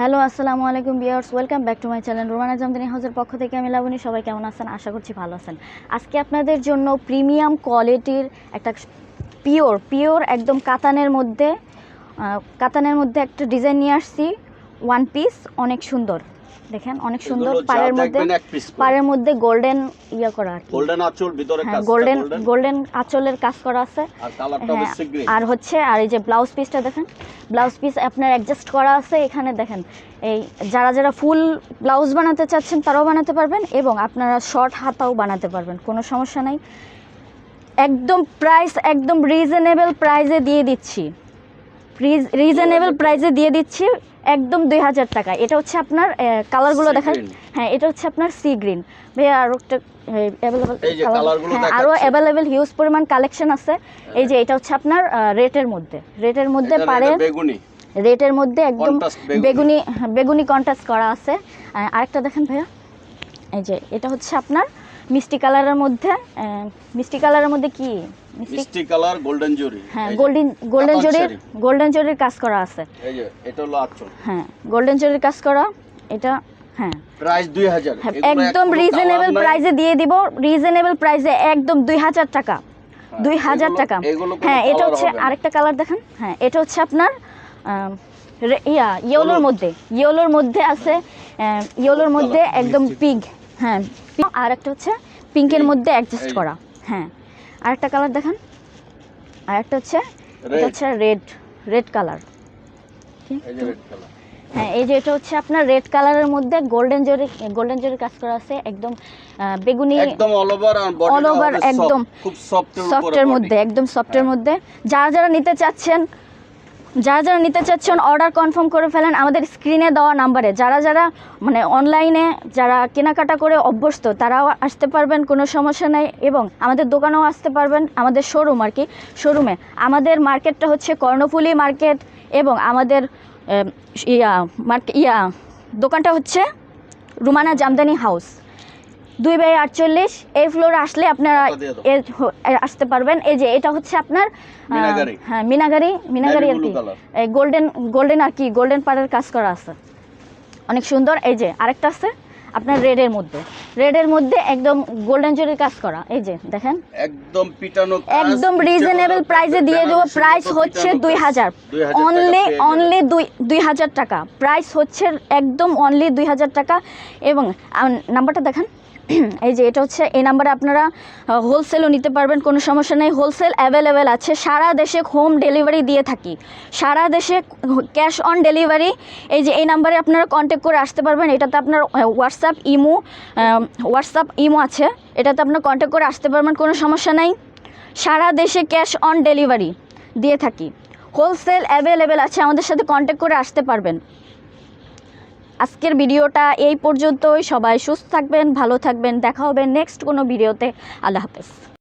Hello আসসালামু আলাইকুম viewers, welcome back to my channel Rumana Jamdani হাউসের পক্ষ থেকে আমি লাবণী। সবাই কেমন আছেন? আশা করছি ভালো আছেন। আজকে আপনাদের জন্য প্রিমিয়াম কোয়ালিটির একটা পিওর একদম কাতানের মধ্যে একটা ডিজাইন নিয়ে আসছি। ওয়ান পিস, অনেক সুন্দর, দেখেন অনেক সুন্দর। পাড়ের মধ্যে গোল্ডেন করা আর কি, গোল্ডেন আঁচল, ভিতরে কাজ গোল্ডেন আঁচলের কাজ করা আছে। আর কালারটা বেশি গ্রে। আর হচ্ছে আর এই যে ব্লাউজ পিসটা দেখেন, ব্লাউজ পিস আপনার অ্যাডজাস্ট করা আছে এখানে দেখেন। এই যারা ফুল ব্লাউজ বানাতে চাচ্ছেন তারাও বানাতে পারবেন এবং আপনারা শর্ট হাতাও বানাতে পারবেন, কোনো সমস্যা নাই। একদম প্রাইস একদম রিজনেবল প্রাইসে দিয়ে দিচ্ছি, একদম 2000 টাকা। এটা হচ্ছে আপনার কালারগুলো দেখেন। হ্যাঁ, এটা হচ্ছে আপনার সি গ্রিন। ভাইয়া আরও একটা আরও অ্যাভেলেবেল হিউজ পরিমাণ কালেকশন আছে। এই যে এটা হচ্ছে আপনার রেটের মধ্যে পারে, রেটের মধ্যে একদম বেগুনি কন্ট্রাস্ট করা আছে। আরেকটা দেখেন ভাইয়া, এই যে এটা হচ্ছে আপনার মিষ্টি কালারের মধ্যে কি মিষ্টি কালার গোল্ডেন জরি। হ্যাঁ, গোল্ডেন জরির কাজ করা আছে। এই যে এটা হলো আঁচল। হ্যাঁ, গোল্ডেন জরির কাজ করা এটা। হ্যাঁ, প্রাইস 2000। একদম রিজনেবল প্রাইসে দিয়ে দিব, রিজনেবল প্রাইসে একদম 2000 টাকা, 2000 টাকা। হ্যাঁ, এটা হচ্ছে আরেকটা কালার দেখেন। হ্যাঁ, এটা হচ্ছে আপনার ইয়েলোর মধ্যে আছে, ইয়েলোর মধ্যে একদম পিঙ্ক। হ্যাঁ, আর একটা হচ্ছে পিঙ্কের মধ্যে অ্যাডজাস্ট করা। হ্যাঁ, আরেকটা কালার দেখেন, আরেকটা হচ্ছে এটা হচ্ছে রেড কালার। হ্যাঁ, এই যে এটা হচ্ছে আপনার রেড কালারের মধ্যে গোল্ডেন জরির কাজ করা আছে, একদম বেগুনি, একদম অল ওভার একদম খুব সফটের মধ্যে, একদম সফটের মধ্যে। যারা নিতে চাচ্ছেন অর্ডার কনফার্ম করে ফেলেন আমাদের স্ক্রিনে দেওয়া নাম্বারে। যারা মানে অনলাইনে যারা কেনাকাটা করে অভ্যস্ত তারাও আসতে পারবেন, কোনো সমস্যা নেই। এবং আমাদের দোকানেও আসতে পারবেন, আমাদের শোরুমে। আমাদের মার্কেটটা হচ্ছে কর্ণফুলী মার্কেট এবং আমাদের দোকানটা হচ্ছে রুমানা জামদানি হাউস, 2/48। এই ফ্লোরে আসলে আপনারা আসতে পারবেন। এই যে এটা হচ্ছে আপনার মিনাগারি আর কি, গোল্ডেন আর কি, গোল্ডেন পাড়ের কাজ করা আছে, অনেক সুন্দর। এই যে আরেকটা আছে আপনার রেডের মধ্যে একদম গোল্ডেন জরির কাজ করা। এই যে দেখেন, একদম পিটানো কাজ, একদম রিজনেবল প্রাইসে দিয়ে দেবো। প্রাইস হচ্ছে 2000, অনলি 2000 টাকা। প্রাইস হচ্ছে একদম অনলি 2000 টাকা। এবং নাম্বারটা দেখেন, এই যে এটা হচ্ছে এই নাম্বারে আপনারা হোলসেলও নিতে পারবেন, কোনো সমস্যা নেই। হোলসেল অ্যাভেলেবেল আছে, সারা দেশে হোম ডেলিভারি দিয়ে থাকি, সারা দেশে ক্যাশ অন ডেলিভারি। এই যে এই নাম্বারে আপনারা কন্ট্যাক্ট করে আসতে পারবেন। এটাতে আপনার হোয়াটসঅ্যাপ ইমো আছে, এটাতে আপনার কন্ট্যাক্ট করে আসতে পারবেন, কোনো সমস্যা নাই। সারা দেশে ক্যাশ অন ডেলিভারি দিয়ে থাকি, হোলসেল অ্যাভেলেবেল আছে, আমাদের সাথে কন্ট্যাক্ট করে আসতে পারবেন। আজকের ভিডিওটা এই পর্যন্তই। সবাই সুস্থ থাকবেন, ভালো থাকবেন, দেখা হবে নেক্সট কোনো ভিডিওতে। আল্লাহ হাফেজ।